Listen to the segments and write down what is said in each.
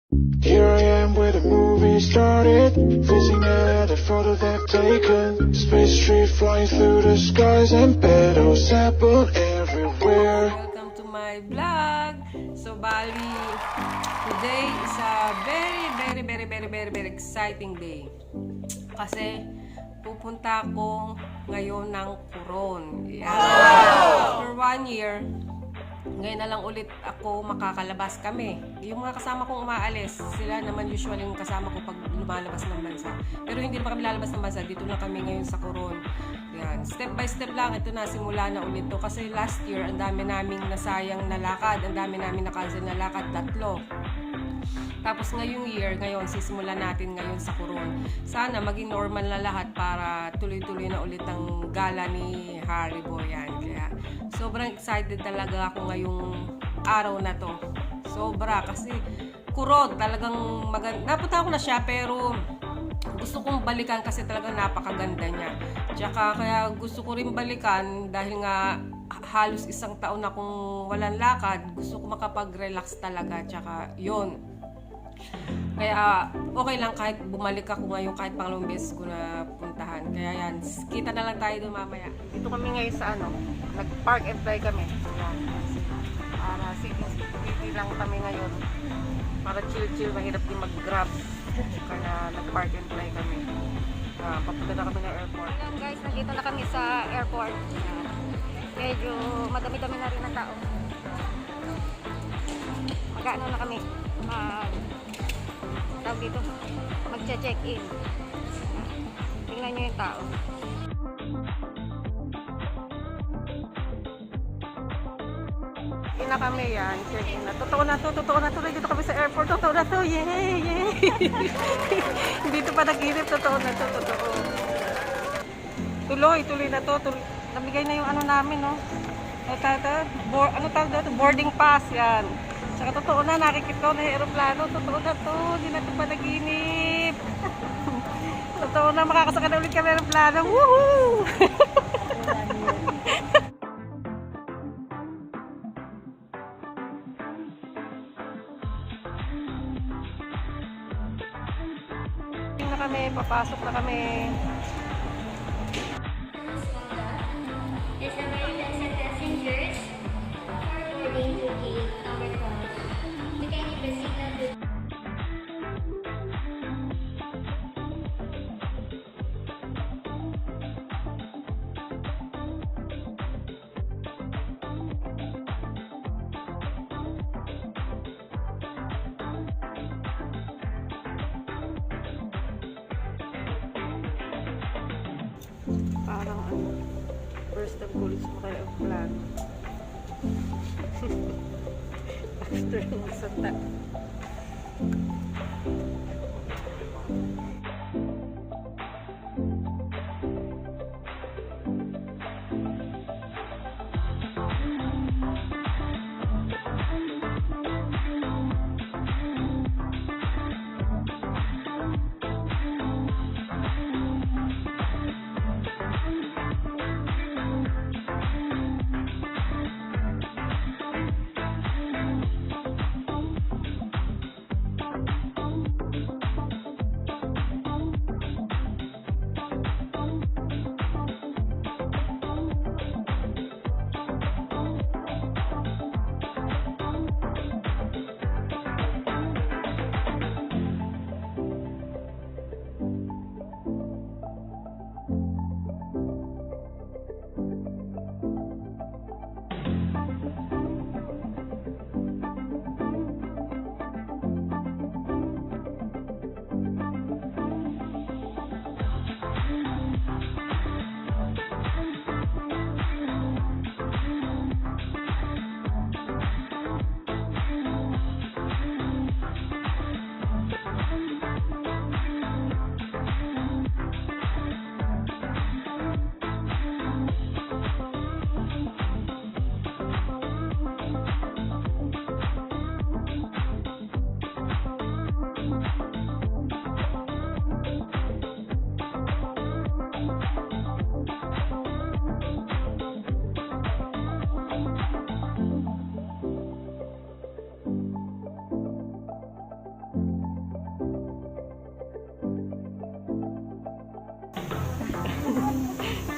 Here I am where the movie started, freezing at the photo they've taken. Space tree flying through the skies and petals apple everywhere. Welcome to my vlog. So bali, today is a very exciting day. Kasi pupunta ako ngayon ng Coron. Yeah. After 1 year, ngayon na lang ulit ako makakalabas kami. Yung mga kasama kong umaalis, sila naman usually yung kasama ko pag lumalabas ng bansa. Pero hindi pa kami lalabas ng bansa, dito na kami ngayon sa Coron. Yan. Step by step lang, ito na, simula na ulit to. Kasi last year, ang dami naming nasayang na lakad, ang dami namin nakancel na lakad, 3. Tapos ngayong year, ngayon, sisimulan natin ngayon sa Coron. Sana maging normal na lahat para tuloy-tuloy na ulit ang gala ni Haribo. Yan. Kaya sobrang excited talaga ako ngayong araw na to. Sobra kasi Coron talagang maganda. Napunta ako na siya pero gusto kong balikan kasi talagang napakaganda niya. Tsaka kaya gusto ko rin balikan dahil nga halos 1 taon na akong walang lakad. Gusto ko makapag-relax talaga. Tsaka yun. Kaya okay lang kahit bumalik ako ngayon kahit pangalawang beses ko na puntahan. Kaya yan, kita na lang tayo doon mamaya. Dito kami ngayon sa nag-park and fly kami. Ayan. Para city lang kami ngayon. Para chill-chill, mahirap din mag-grab. Kaya nag-park and fly kami. Papunta na kami ng airport. Ayan guys, nandito na kami sa airport. Medyo madami-dami na rin ang tao. Mag-ano na kami. Tawag dito, magche-check-in. Tingnan nyo yung tao. Na kami yan, check-in na. Totoo na to. Dito kami sa airport. Totoo na to. Yay! Dito pa nag-irip. Totoo na to. Tuloy na to. Nabigay na yung namin, no? Ano tawag dito? Boarding pass, yan. Saka totoo na, nakikita ko na yung aeroplano. Totoo na to. Hindi na ito panaginip. Totoo na, makakasaka na ulit kami aeroplano. Woohoo! na kami, papasok na kami. Is American passengers boarding to gate number 12. We can proceed now to Parang first time ko ulit sumakay ang plan. After yung santa.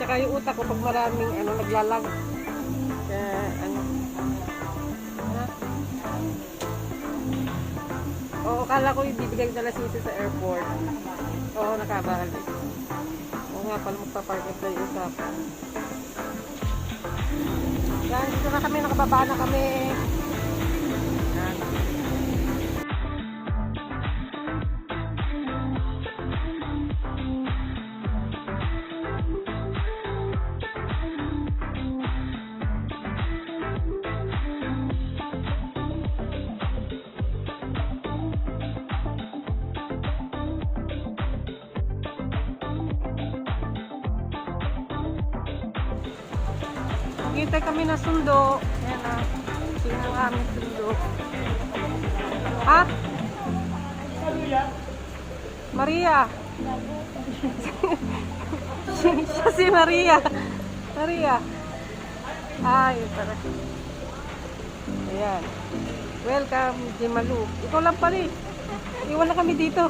Tsaka yung utak ko pag maraming ano, naglalag. Kaya ano. Ha? Oo, kala ko ibibigay ng lasisi sa airport. Oo, nakabalik. Oo nga pala, magpapark na yung usapan. Yan, dito na kami, nakababa na kami. Yan. Nakita kami na sundo. Ayan na. Sino ang aming sundo. Ha? Maria. Siya si Maria. Maria. Ay, para. Ayan. Welcome, Jimalu. Ikaw lang pala eh. Iwan na kami dito.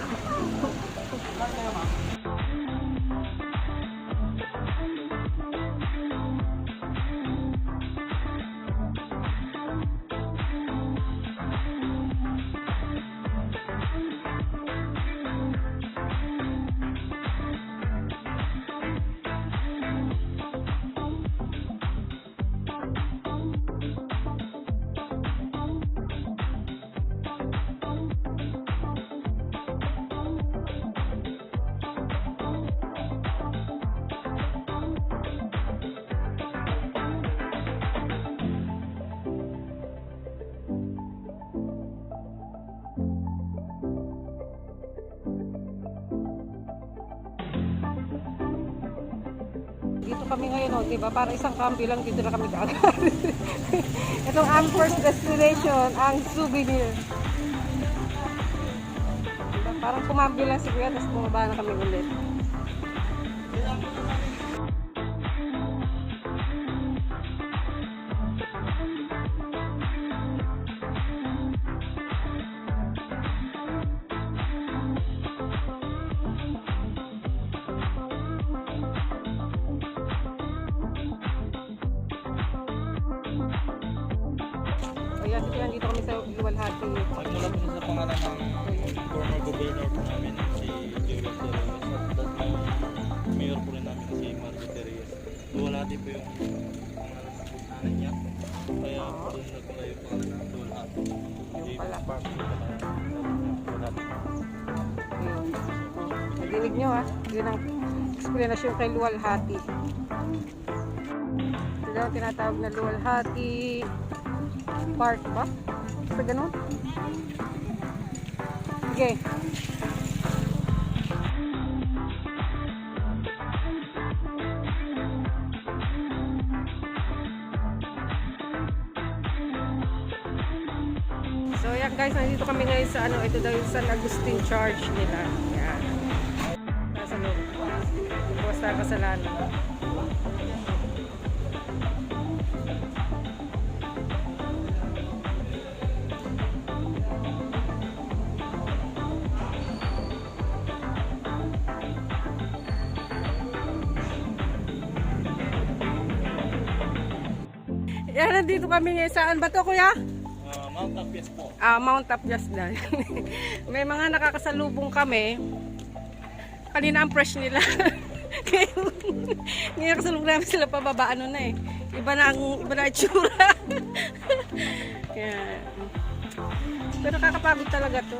Dito kami ngayon, oh, diba? Para isang kambi lang dito na kami kaagad. Itong ang first destination, ang souvenir. Diba? Parang kumambi lang si Kuya, tapos bumaba na kami ulit. Ayan, dito kami sa Luwalhati. Nagmula po sa pangalan ng former governor po namin si Julius Reyes at mayor po rin namin si Margot Reyes. Luwalhati po yung pangalan ng nanay niya. Kaya po doon nagmula yung pangalan ng Luwalhati. Yung pala. Park po pala. Luwalhati. Ayun. Oh, nadinig nyo ha. Yun ang explanation kay Luwalhati. Ito daw tinatawag na Luwalhati Park ba? Sa ganun? Okay. So yan guys, nandito kami ngayon sa ano, ito daw yung San Agustin Church nila. Yan. Nasa loob. Basta kasalanan. Yan, nandito kami ngayon. Saan ba to, Kuya? Mount Tapias po. Mount Tapias dahil. May mga nakakasalubong kami. Kanina ang fresh nila. Ngayon kasalubong namin sila pababa. Ano na eh. Iba na ang itsura. Kaya, pero nakakapagod talaga to.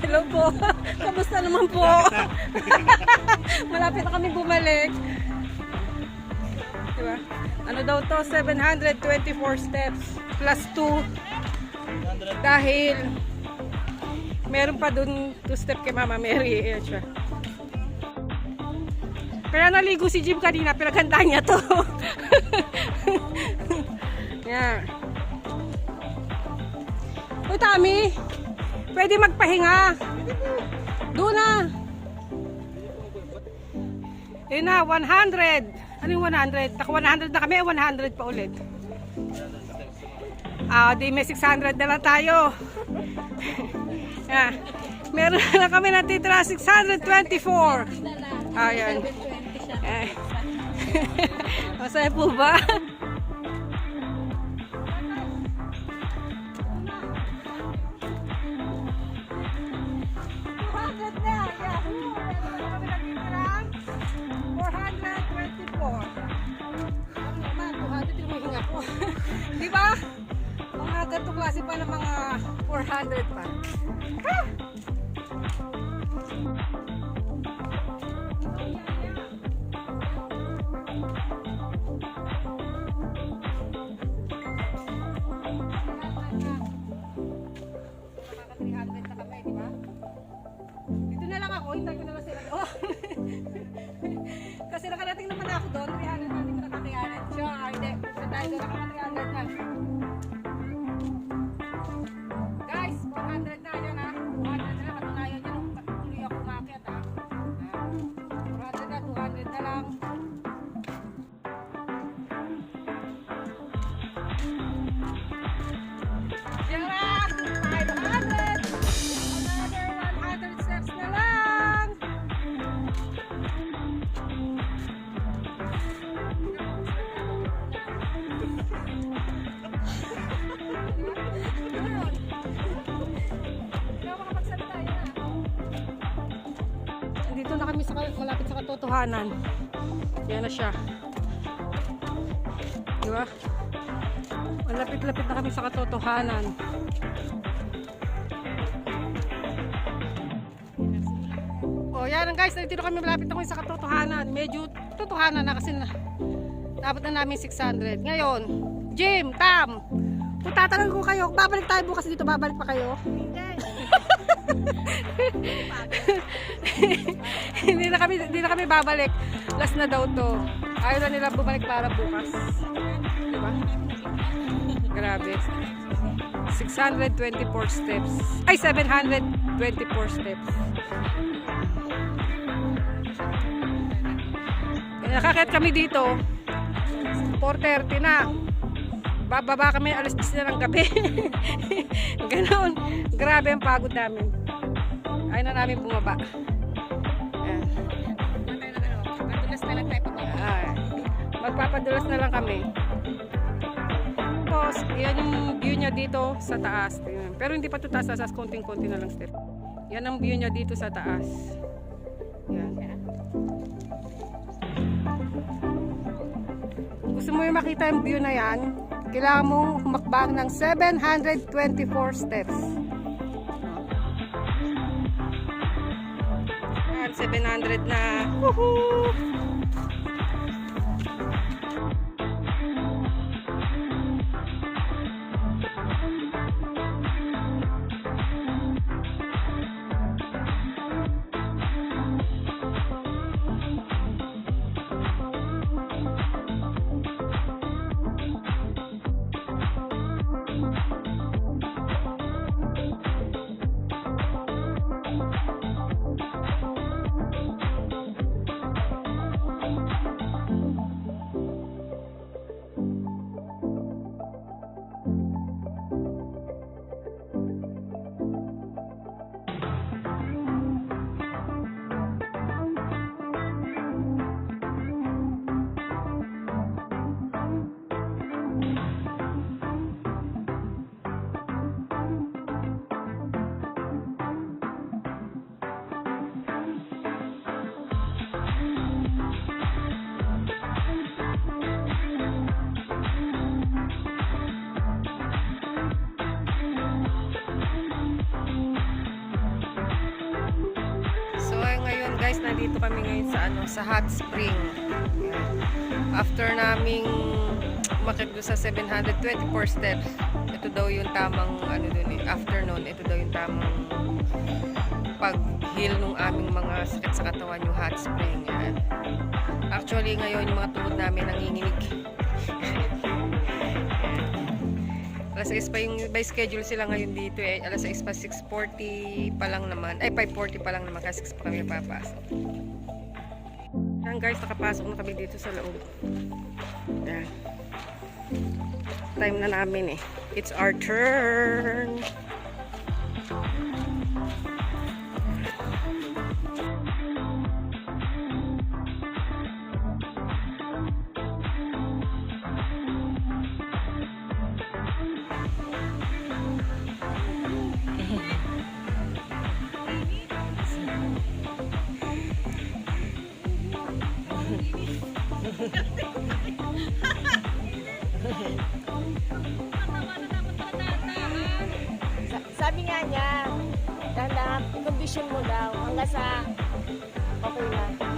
Hello po. Kamusta naman po? Malapit na kami bumalik. Diba? Ano daw to? 724 steps plus 2 dahil meron pa dun 2 step kay Mama Mary. Ayan siya. Kaya naligo si Jim kanina, pinaghandaan niya to. Yan. Uy, Tami, pwede magpahinga. Doon na. Yun na, 100. Ano yung 100? Naka 100 na kami, 100 pa ulit. Di may 600 na lang tayo. Meron na kami natitira, 624. Ayan. Eh. Masaya po ba? Di ba? Mga ganito klase pa ng mga 400 pa. Ah! Nakaka 300 na kami, di ba? Dito na lang ako, hintay ko na lang sila doon. Kasi nakarating naman ako doon, 300 na, hindi ko nakakayanan. Sure, hindi. Sa tayo doon ako 300 na. Guys, 400 na yan ha. 200 na lang, katunayan nyo nung tuloy ako umakyat ha. 400 na, 200 na lang. Tira! 500! Another 100 steps na lang! Dito na kami sa malapit sa katotohanan. Yan na siya. Di ba? Malapit-lapit na kami sa katotohanan. Oh, yan guys, dito na kami malapit na kami sa katotohanan. Medyo totohanan na kasi dapat na namin 600. Ngayon, Jim, Tam, kung tatanong ko kayo, babalik tayo bukas dito, babalik pa kayo? Hindi na kami babalik. Last na daw to. Ayaw na nila bumalik para bukas. Diba? Grabe. 624 steps. Ay, 724 steps. Nakakit kami dito. 4:30 na. Bababa kami alas 10 na ng gabi. Ganon. Grabe ang pagod namin. Ayaw na namin bumaba. Ayan. Magpapadulas na lang tayo pababa. Magpapadulas na lang kami. Tapos, yan yung view niya dito sa taas. Pero hindi pa ito taas, konting-konti na lang step. Yan ang view niya dito sa taas. Yan. Kung gusto mo yung makita yung view na yan, kailangan mo humakbang ng 724 steps. 700 na. Woohoo! Guys, nandito kami ngayon sa hot spring. After naming umakyat doon sa 724 steps, ito daw yung tamang afternoon, ito daw yung tamang pag-heal ng aming mga sakit sa katawan, yung hot spring. Yan. Actually, ngayon yung mga tuhod namin nanginginig. Alas 6 pa yung by schedule sila ngayon dito eh. Alas 6 pa, 6:40 pa lang naman. Ay, 5:40 pa lang naman kasi 6 pa kami papasok. Yan guys, nakapasok na kami dito sa loob. Yan. Time na namin eh. It's our turn. Sabi nga niya, dahan-dahan, kondisyon mo daw hanggang sa okay na.